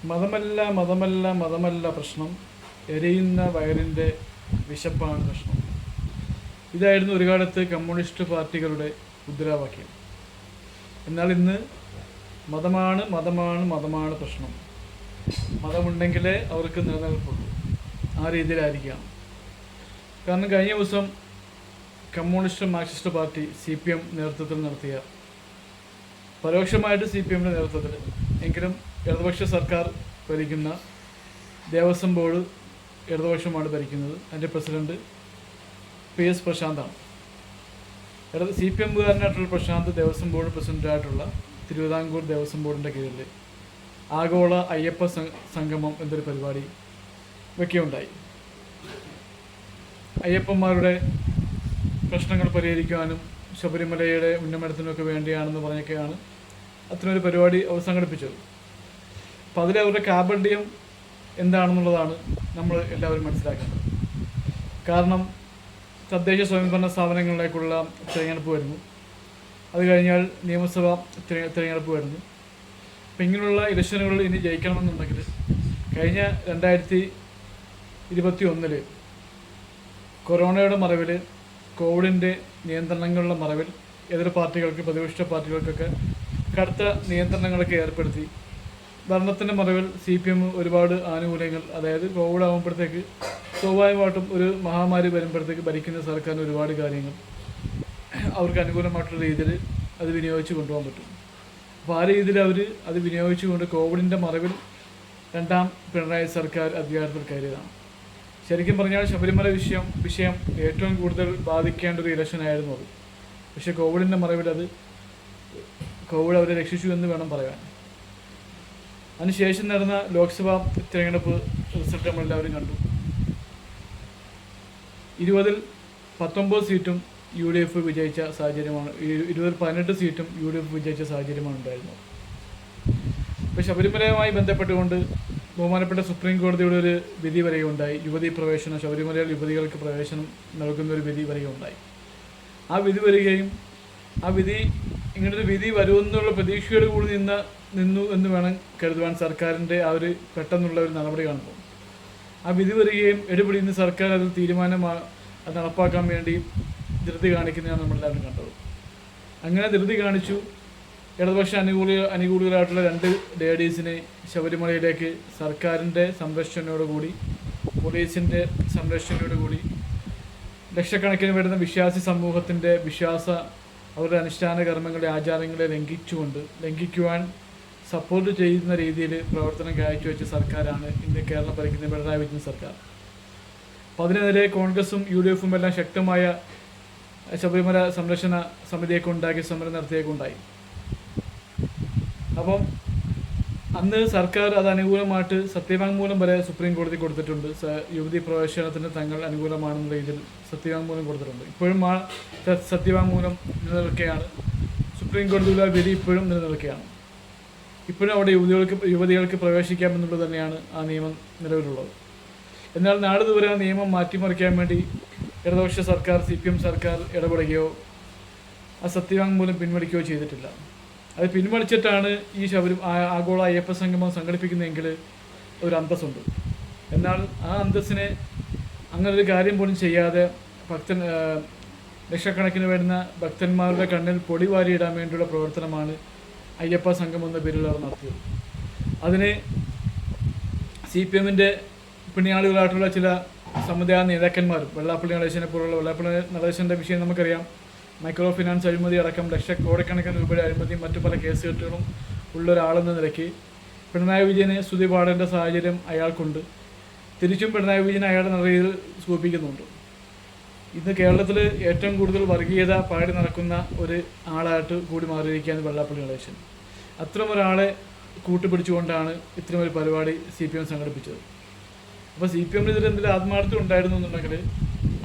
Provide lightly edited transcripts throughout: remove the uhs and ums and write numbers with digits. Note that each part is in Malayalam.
മതമല്ല മതമല്ല മതമല്ല പ്രശ്നം, എരിയുന്ന വയറിൻ്റെ വിശപ്പാണ് പ്രശ്നം. ഇതായിരുന്നു ഒരു കാലത്ത് കമ്മ്യൂണിസ്റ്റ് പാർട്ടികളുടെ മുദ്രാവാക്യം. എന്നാൽ ഇന്ന് മതമാണ് മതമാണ് മതമാണ് പ്രശ്നം, മതമുണ്ടെങ്കിലേ അവർക്ക് നിലനിൽപ്പുള്ളൂ, ആ രീതിയിലായിരിക്കാം. കാരണം കഴിഞ്ഞ ദിവസം കമ്മ്യൂണിസ്റ്റ് മാർക്സിസ്റ്റ് പാർട്ടി CPM നേതൃത്വത്തിൽ നടത്തിയ, പരോക്ഷമായിട്ട് CPMൻ്റെ നേതൃത്വത്തിൽ എങ്കിലും ഇടതുപക്ഷ സർക്കാർ ഭരിക്കുന്ന ദേവസ്വം ബോർഡ് ഇടതുപക്ഷമാണ് ഭരിക്കുന്നത്. അതിൻ്റെ പ്രസിഡന്റ് PS പ്രശാന്താണ്. CPMകാരനായിട്ടുള്ള പ്രശാന്ത് ദേവസ്വം ബോർഡ് പ്രസിഡൻ്റായിട്ടുള്ള തിരുവിതാംകൂർ ദേവസ്വം ബോർഡിൻ്റെ കീഴിൽ ആഗോള അയ്യപ്പ സംഗമം എന്നൊരു പരിപാടി വയ്ക്കുകയുണ്ടായി. അയ്യപ്പന്മാരുടെ പ്രശ്നങ്ങൾ പരിഹരിക്കാനും ശബരിമലയുടെ ഉന്നമനത്തിനൊക്കെ വേണ്ടിയാണെന്ന് പറഞ്ഞൊക്കെയാണ് അത്തരമൊരു പരിപാടി അവർ സംഘടിപ്പിച്ചത്. അപ്പോൾ അതിൽ അവരുടെ കാപഢ്യം എന്താണെന്നുള്ളതാണ് നമ്മൾ എല്ലാവരും മനസ്സിലാക്കേണ്ടത്. കാരണം തദ്ദേശ സ്വയംഭരണ സ്ഥാപനങ്ങളിലേക്കുള്ള തിരഞ്ഞെടുപ്പ് വരുന്നു, അത് കഴിഞ്ഞാൽ നിയമസഭാ തിരഞ്ഞെടുപ്പ് വരുന്നു. അപ്പം ഇങ്ങനെയുള്ള ഇലക്ഷനുകളിൽ ഇനി ജയിക്കണമെന്നുണ്ടെങ്കിൽ കഴിഞ്ഞ 2021 കൊറോണയുടെ മറവിൽ, കോവിഡിൻ്റെ നിയന്ത്രണങ്ങളുടെ മറവിൽ എതിർ പാർട്ടികൾക്ക്, പ്രതിപക്ഷ പാർട്ടികൾക്കൊക്കെ കടുത്ത നിയന്ത്രണങ്ങളൊക്കെ ഏർപ്പെടുത്തി. ഭരണത്തിൻ്റെ മറവിൽ CPM ഒരുപാട് ആനുകൂല്യങ്ങൾ, അതായത് കോവിഡ് ആകുമ്പോഴത്തേക്ക് സ്വാഭാവികമായിട്ടും ഒരു മഹാമാരി വരുമ്പോഴത്തേക്ക് ഭരിക്കുന്ന സർക്കാരിന് ഒരുപാട് കാര്യങ്ങൾ അവർക്ക് അനുകൂലമായിട്ടുള്ള രീതിയിൽ അത് വിനിയോഗിച്ച് കൊണ്ടുപോകാൻ പറ്റും. അപ്പോൾ ആ രീതിയിൽ അവർ അത് വിനിയോഗിച്ചുകൊണ്ട് കോവിഡിൻ്റെ മറവിൽ രണ്ടാം പിണറായി സർക്കാർ അധികാരത്തിൽ കയറിയതാണ്. ശരിക്കും പറഞ്ഞാൽ ശബരിമല വിഷയം ഏറ്റവും കൂടുതൽ ബാധിക്കേണ്ട ഒരു ഇലക്ഷനായിരുന്നു അത്. പക്ഷേ കോവിഡിൻ്റെ മറവിൽ കോവിഡ് അവരെ രക്ഷിച്ചു എന്ന് വേണം പറയാൻ. അതിനുശേഷം നടന്ന ലോക്സഭാ തിരഞ്ഞെടുപ്പ് റിസൾട്ട് നമ്മളെല്ലാവരും കണ്ടു. 20-ൽ 19 സീറ്റും UDF വിജയിച്ച സാഹചര്യമാണ്, 18 സീറ്റും UDF വിജയിച്ച സാഹചര്യമാണ് ഉണ്ടായിരുന്നത്. ഇപ്പോൾ ശബരിമലയുമായി ബന്ധപ്പെട്ടുകൊണ്ട് ബഹുമാനപ്പെട്ട സുപ്രീം കോടതിയുടെ ഒരു വിധി വരികയുണ്ടായി. യുവതീ പ്രവേശനം, ശബരിമലയിൽ യുവതികൾക്ക് പ്രവേശനം നൽകുന്നൊരു വിധി വരികയുണ്ടായി. ആ വിധി വരികയും ആ വിധി, ഇങ്ങനൊരു വിധി വരുമെന്നുള്ള പ്രതീക്ഷയോട് കൂടി നിന്നു എന്ന് വേണം കരുതുവാൻ സർക്കാരിൻ്റെ ആ ഒരു പെട്ടെന്നുള്ള ഒരു നടപടി കാണുമ്പോൾ. ആ വിധി വരികയും എടുപിടിയുന്ന സർക്കാർ അത് അത് നടപ്പാക്കാൻ വേണ്ടി ധൃതി കാണിക്കുന്നതാണ് നമ്മളെല്ലാവരും കണ്ടത്. അങ്ങനെ ധൃതി കാണിച്ചു. ഇടതുപക്ഷ അനുകൂലികളായിട്ടുള്ള 2 ലേഡീസിനെ ശബരിമലയിലേക്ക് സർക്കാരിൻ്റെ സംരക്ഷണയോടുകൂടി, പോലീസിൻ്റെ സംരക്ഷണയോടുകൂടി, ലക്ഷക്കണക്കിന് വരുന്ന വിശ്വാസി സമൂഹത്തിൻ്റെ അവരുടെ അനുഷ്ഠാന കർമ്മങ്ങളുടെ ആചാരങ്ങളെ ലംഘിക്കുവാൻ സപ്പോർട്ട് ചെയ്യുന്ന രീതിയിൽ പ്രവർത്തനം കാഴ്ചവെച്ച സർക്കാരാണ് ഇന്ന് കേരളം ഭരിക്കുന്ന പിണറായി വിജയൻ സർക്കാർ. അപ്പോൾ അതിനെതിരെ കോൺഗ്രസും UDFും എല്ലാം ശക്തമായ ശബരിമല സംരക്ഷണ സമിതിയൊക്കെ ഉണ്ടാക്കി സമരം നടത്തിയൊക്കെ ഉണ്ടായി. അപ്പം അന്ന് സർക്കാർ അത് അനുകൂലമായിട്ട് സത്യവാങ്മൂലം വരെ സുപ്രീം കോടതി കൊടുത്തിട്ടുണ്ട്. യുവതി പ്രവേശനത്തിന് തങ്ങൾ അനുകൂലമാണെന്ന രീതിയിൽ സത്യവാങ്മൂലം കൊടുത്തിട്ടുണ്ട്. ഇപ്പോഴും ആ സത്യവാങ്മൂലം നിലനിൽക്കുകയാണ്. സുപ്രീം കോടതിയിലെ വിധി ഇപ്പോഴും നിലനിൽക്കുകയാണ്. ഇപ്പോഴും അവിടെ യുവതികൾക്ക് പ്രവേശിക്കാമെന്നുള്ളത് തന്നെയാണ് ആ നിയമം നിലവിലുള്ളത്. എന്നാൽ നാളിതുവരെ ആ നിയമം മാറ്റിമറിക്കാൻ വേണ്ടി ഇടതുപക്ഷ സർക്കാർ, CPM സർക്കാർ ഇടപെടുകയോ ആ സത്യവാങ്മൂലം പിൻവലിക്കുകയോ ചെയ്തിട്ടില്ല. അത് പിൻവലിച്ചിട്ടാണ് ഈ ആഗോള അയ്യപ്പ സംഗമം സംഘടിപ്പിക്കുന്നതെങ്കിൽ ഒരു അന്തസ്സുണ്ട്. എന്നാൽ ആ അന്തസ്സിനെ അങ്ങനൊരു കാര്യം പോലും ചെയ്യാതെ ലക്ഷക്കണക്കിന് വരുന്ന ഭക്തന്മാരുടെ കണ്ണിൽ പൊടി വാരിയിടാൻ വേണ്ടിയുള്ള പ്രവർത്തനമാണ് അയ്യപ്പ സംഘം എന്ന പേരിൽ അവർ നടത്തിയത്. അതിന് CPMൻ്റെ പിണിയാളുകളായിട്ടുള്ള ചില സമുദായ നേതാക്കന്മാരും, വെള്ളാപ്പള്ളി നടേശനെ പോലുള്ള, വെള്ളാപ്പള്ളി നടേശൻ്റെ വിഷയം നമുക്കറിയാം, മൈക്രോ ഫിനാൻസ് അഴിമതി അടക്കം കോടിക്കണക്കിന് രൂപയുടെ അഴിമതിയും മറ്റു പല കേസുകെട്ടുകളും ഉള്ള ഒരാളെന്ന നിലയ്ക്ക് പിണറായി വിജയനെ സ്തുതി പാടേണ്ട സാഹചര്യം അയാൾക്കുണ്ട്. തിരിച്ചും പിണറായി വിജയൻ അയാളുടെ നിറയിൽ സൂചിപ്പിക്കുന്നുണ്ട്. ഇന്ന് കേരളത്തിൽ ഏറ്റവും കൂടുതൽ വർഗീയത പാടി നടക്കുന്ന ഒരു ആളായിട്ട് കൂടി മാറിയിരിക്കുകയാണ് വെള്ളാപ്പള്ളി നടേശൻ. അത്തരം ഒരാളെ കൂട്ടുപിടിച്ചുകൊണ്ടാണ് ഇത്തരമൊരു പരിപാടി CPM സംഘടിപ്പിച്ചത്. അപ്പോൾ CPMനെതിരെ എന്തെങ്കിലും ആത്മാർത്ഥം ഉണ്ടായിരുന്നു എന്നുണ്ടെങ്കിൽ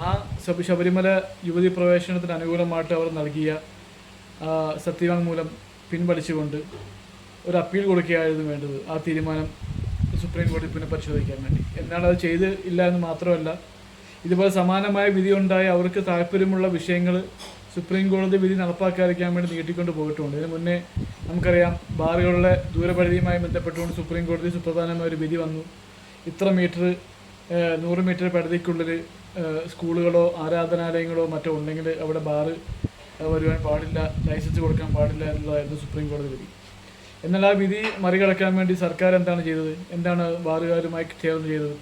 ആ ശബരിമല യുവതി പ്രവേശനത്തിന് അനുകൂലമായിട്ട് അവർ നൽകിയ സത്യവാങ്മൂലം പിൻവലിച്ചുകൊണ്ട് ഒരു അപ്പീൽ കൊടുക്കുകയായിരുന്നു വേണ്ടത്. ആ തീരുമാനം സുപ്രീം കോടതി പിന്നെ പരിശോധിക്കാൻ വേണ്ടി. എന്നാൽ അത് ചെയ്തില്ല എന്ന് മാത്രമല്ല, ഇതുപോലെ സമാനമായ വിധിയുണ്ടായി അവർക്ക് താല്പര്യമുള്ള വിഷയങ്ങൾ സുപ്രീം കോടതി വിധി നടപ്പാക്കാതിരിക്കാൻ വേണ്ടി നീട്ടിക്കൊണ്ട് പോയിട്ടുണ്ട്. ഇതിന് മുന്നേ നമുക്കറിയാം ബാറുകളുടെ ദൂരപരിധിയുമായി ബന്ധപ്പെട്ടുകൊണ്ട് സുപ്രീം കോടതി സുപ്രധാനമായ ഒരു വിധി വന്നു. ഇത്ര മീറ്റർ 100 മീറ്റർ പരിധിക്കുള്ളിൽ സ്കൂളുകളോ ആരാധനാലയങ്ങളോ മറ്റോ ഉണ്ടെങ്കിൽ അവിടെ ബാറ് വരുവാൻ പാടില്ല, ലൈസൻസ് കൊടുക്കാൻ പാടില്ല എന്നുള്ളതായിരുന്നു സുപ്രീം കോടതി വിധി. എന്നാൽ ആ വിധി മറികടക്കാൻ വേണ്ടി സർക്കാർ എന്താണ് ചെയ്തത്? എന്താണ് ബാറുകാരുമായി ചേർന്ന് ചെയ്തത്?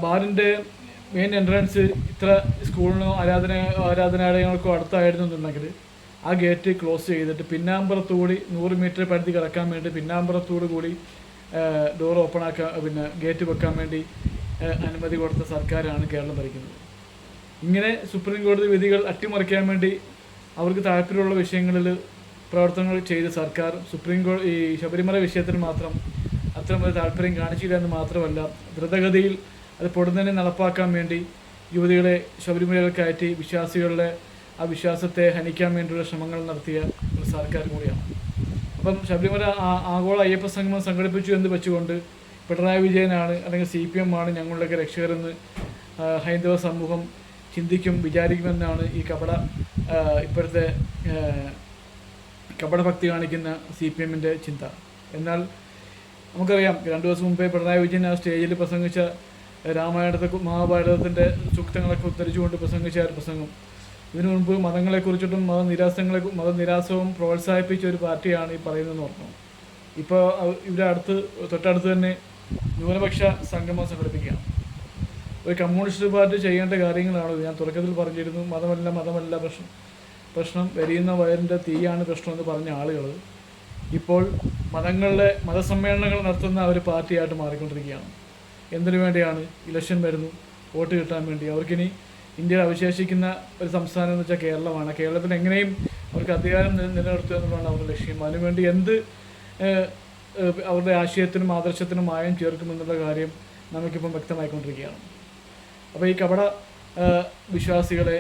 ബാറിൻ്റെ മെയിൻ എൻട്രൻസ് ഇത്ര സ്കൂളിനോ ആരാധനാലയങ്ങൾക്കോ അടുത്തായിരുന്നുണ്ടെങ്കിൽ ആ ഗേറ്റ് ക്ലോസ് ചെയ്തിട്ട് പിന്നാമ്പുറത്തുകൂടി 100 മീറ്റർ പരിധി കടക്കാൻ വേണ്ടി പിന്നാമ്പുറത്തോടു കൂടി ഡോർ ഓപ്പൺ ആക്കാൻ, പിന്നെ ഗേറ്റ് വെക്കാൻ വേണ്ടി അനുമതി കൊടുത്ത സർക്കാരാണ് കേരളം ഭരിക്കുന്നത്. ഇങ്ങനെ സുപ്രീം കോടതി വിധികൾ അട്ടിമറിക്കാൻ വേണ്ടി അവർക്ക് താല്പര്യമുള്ള വിഷയങ്ങളിൽ പ്രവർത്തനങ്ങൾ ചെയ്ത് സർക്കാർ ഈ ശബരിമല വിഷയത്തിൽ മാത്രം അത്തരമൊരു താല്പര്യം കാണിച്ചില്ല എന്ന് മാത്രമല്ല, ദ്രുതഗതിയിൽ അത് പൊടുന്നതിനെ നടപ്പാക്കാൻ വേണ്ടി യുവതികളെ ശബരിമലയിൽ കയറ്റി വിശ്വാസികളുടെ ആ വിശ്വാസത്തെ ഹനിക്കാൻ വേണ്ടിയുള്ള ശ്രമങ്ങൾ നടത്തിയ ഒരു സർക്കാർ കൂടിയാണ്. അപ്പം ശബരിമല ആഗോള അയ്യപ്പ സംഗമം സംഘടിപ്പിച്ചു എന്ന് വെച്ചുകൊണ്ട് പിണറായി വിജയനാണ് അല്ലെങ്കിൽ CPM ആണ് ഞങ്ങളുടെയൊക്കെ രക്ഷകരെന്ന് ഹൈന്ദവ സമൂഹം വിചാരിക്കുമെന്നാണ് ഈ ഇപ്പോഴത്തെ കപടഭക്തി കാണിക്കുന്ന CPMൻ്റെ ചിന്ത. എന്നാൽ നമുക്കറിയാം 2 ദിവസം മുമ്പേ പിണറായി വിജയൻ ആ സ്റ്റേജിൽ പ്രസംഗിച്ച മഹാഭാരതത്തിൻ്റെ സൂക്തങ്ങളൊക്കെ ഉദ്ധരിച്ചുകൊണ്ട് പ്രസംഗിച്ച ഒരു പ്രസംഗം, ഇതിനു മുൻപ് മതങ്ങളെക്കുറിച്ചിട്ടും മതനിരാസവും പ്രോത്സാഹിപ്പിച്ച ഒരു പാർട്ടിയാണ് ഈ പറയുന്നതെന്ന് പറഞ്ഞു. ഇപ്പോൾ തൊട്ടടുത്ത് തന്നെ ന്യൂനപക്ഷ സംഗമം സംഘടിപ്പിക്കുകയാണ്. ഒരു കമ്മ്യൂണിസ്റ്റ് പാർട്ടി ചെയ്യേണ്ട കാര്യങ്ങളാണ്. ഞാൻ തുടക്കത്തിൽ പറഞ്ഞിരുന്നു, മതമല്ല പ്രശ്നം എരിയുന്ന വയറിൻ്റെ തീയാണ് പ്രശ്നമെന്ന് പറഞ്ഞ ആളുകൾ ഇപ്പോൾ മതസമ്മേളനങ്ങൾ നടത്തുന്ന ഒരു പാർട്ടിയായിട്ട് മാറിക്കൊണ്ടിരിക്കുകയാണ്. എന്തിനു വേണ്ടിയാണ്? ഇലക്ഷൻ വരുന്നു, വോട്ട് കിട്ടാൻ വേണ്ടി. അവർക്കിനി ഇന്ത്യയിൽ അവശേഷിക്കുന്ന ഒരു സംസ്ഥാനം എന്ന് വെച്ചാൽ കേരളമാണ്. കേരളത്തിൽ എങ്ങനെയും അവർക്ക് അധികാരം നിലനിർത്തുക എന്നുള്ളതാണ് അവരുടെ ലക്ഷ്യം. അതിനുവേണ്ടി അവരുടെ ആശയത്തിനും ആദർശത്തിനും മായം ചേർക്കുമെന്നുള്ള കാര്യം നമുക്കിപ്പം വ്യക്തമായിക്കൊണ്ടിരിക്കുകയാണ്. അപ്പോൾ ഈ വിശ്വാസികളെ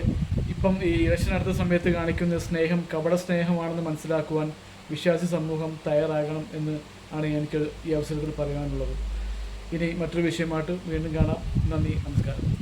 ഇപ്പം ഈ ഇലക്ഷൻ അടുത്ത സമയത്ത് കാണിക്കുന്ന സ്നേഹം സ്നേഹമാണെന്ന് മനസ്സിലാക്കുവാൻ വിശ്വാസി സമൂഹം തയ്യാറാകണം എന്ന് ആണ് എനിക്ക് ഈ അവസരത്തിൽ പറയാനുള്ളത്. ഇനി മറ്റൊരു വിഷയമായിട്ട് വീണ്ടും കാണാം. നന്ദി, നമസ്കാരം.